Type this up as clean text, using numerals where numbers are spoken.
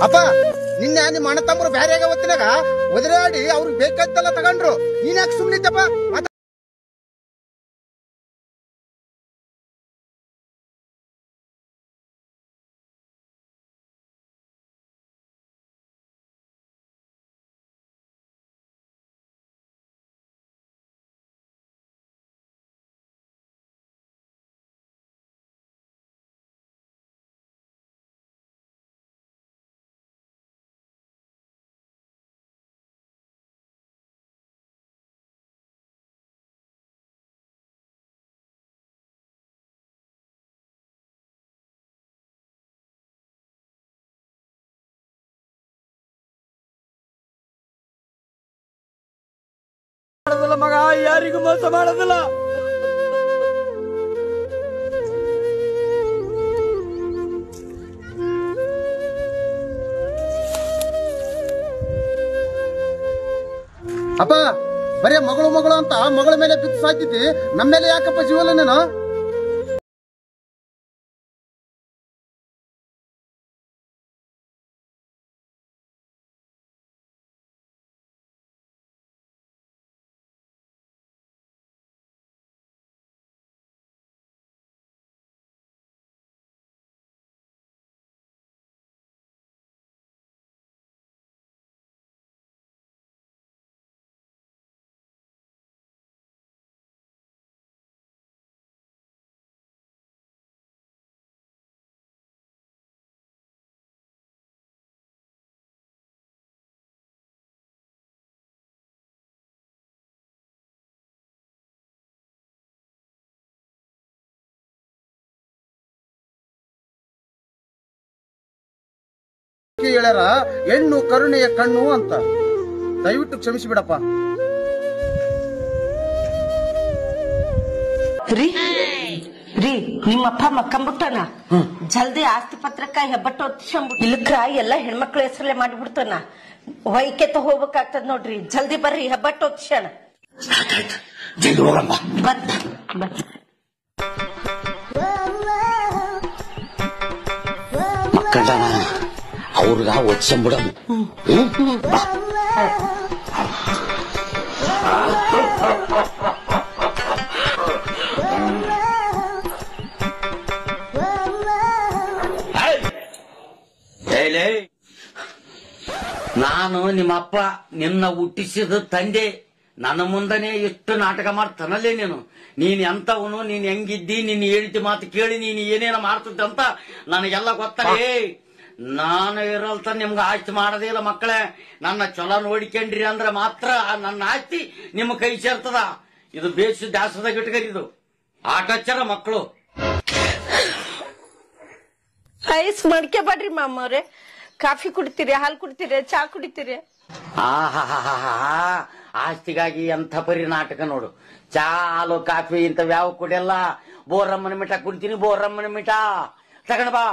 ಅಪ್ಪ ನಿನ್ನೆ ನಿಮ್ಮ ಅಣ್ಣ ತಮ್ಮರು ಬ್ಯಾರೆ ಹೊತ್ತಿನಾಗ ಒದರಾಡಿ ಅವ್ರಿಗೆ ಬೇಕಂತೆಲ್ಲ ತಗೊಂಡ್ರು. ನೀನ್ ಯಾಕೆ ಸುಮ್ನಿದ್ದಪ್ಪ? ಮಗ ಯಾರಿಗೂ ಮೋಸ ಮಾಡೋದಿಲ್ಲ. ಅಪ್ಪ ಬರೇ ಮಗಳು ಮಗಳು ಅಂತ ಮಗಳ ಮೇಲೆ ಬಿತ್ತು ಸಾಕಿದ್ದಿ, ನಮ್ಮ ಮೇಲೆ ಯಾಕಪ್ಪ ಜೀವನ ನೀನು? ಹೇಳ್ಯಾರ ಹೆಣ್ಣು ಕರುಣೆಯ ಕಣ್ಣು ಅಂತ. ದಯವಿಟ್ಟು ಕ್ಷಮಿಸಿ ಬಿಡಪ್ಪ. ರೀ ನಿಮ್ಮಪ್ಪ ಮಕ್ಕಂಬಿಟ್ಟಾನ. ಜಲ್ದಿ ಆಸ್ತಿ ಪತ್ರಕ್ಕ ಹೆಬ್ಬಟ್ಟು ಹೊತ್ತಿಸ್ಕೊಂಡ್ಬಿಟ್ಟು ಇಲ್ಲಕ್ರ ಎಲ್ಲಾ ಹೆಣ್ಮಕ್ಳ ಹೆಸರಲ್ಲೇ ಮಾಡಿಬಿಡ್ತಾನ. ವೈಕೆತ ಹೋಗ್ಬೇಕಾಗ್ತದ ನೋಡ್ರಿ. ಜಲ್ದಿ ಬರ್ರಿ, ಹೆಬ್ಬಟ್ಟು ಹೊತ್ತಿಸೋಣ. ಮಕ್ಕಳನ ಅವ್ರಿಗ ಒಚ್ಚಿಬಿಡೋದು. ನಾನು ನಿಮ್ಮಪ್ಪ ನಿನ್ನ ಹುಟ್ಟಿಸಿದ ತಂದೆ. ನನ್ನ ಮುಂದನೆ ಎಷ್ಟು ನಾಟಕ ಮಾಡ್ತಾನಲ್ಲೇ ನೀನು. ನೀನ್ ಎಂತವನು, ನೀನ್ ಹೆಂಗಿದ್ದಿ, ನೀನ್ ಹೇಳ್ತಿ ಮಾತು ಕೇಳಿ ನೀನ್ ಏನೇನ ಮಾಡ್ತಿದ್ದ ಅಂತ ನನಗೆಲ್ಲ ಗೊತ್ತೇ. ನಾನು ಇರಲ್ತ ನಿಮ್ಗೆ ಆಸ್ತಿ ಮಾಡೋದೇ ಇಲ್ಲ ಮಕ್ಕಳೇ. ನನ್ನ ಚಲೋ ನೋಡಿಕೊಂಡ್ರಿ ಅಂದ್ರೆ ಮಾತ್ರ ನನ್ನ ಆಸ್ತಿ ನಿಮ್ಮ ಕೈ ಸೇರ್ತದ. ಇದು ಬೇಸಿ ದಾಸದಾಗ ಇಟ್ಕರಿದು ಆಟಚ್ಚರ ಮಕ್ಕಳು. ಐಸ್ ಮಾಡ್ಕೋಬೇಡ್ರಿ ಮಾಮವ್ರೆ. ಕಾಫಿ ಕುಡಿತೀರಿ, ಹಾಲು ಕುಡಿತೀರಿ, ಚಾ ಕುಡಿತೀರಿ? ಆಸ್ತಿಗಾಗಿ ಎಂಥ ಪರಿ ನಾಟಕ ನೋಡು. ಚಾ, ಹಾಲು, ಕಾಫಿ ಇಂಥವ್ಯಾವ ಕುಡಿಯಲ್ಲ. ಬೋರಮ್ಮನ ಮಿಠ ಕುಡಿತೀನಿ, ಬೋರಮ್ಮನ ಮಿಠ ತಗೊಂಡ್ ಬಾ.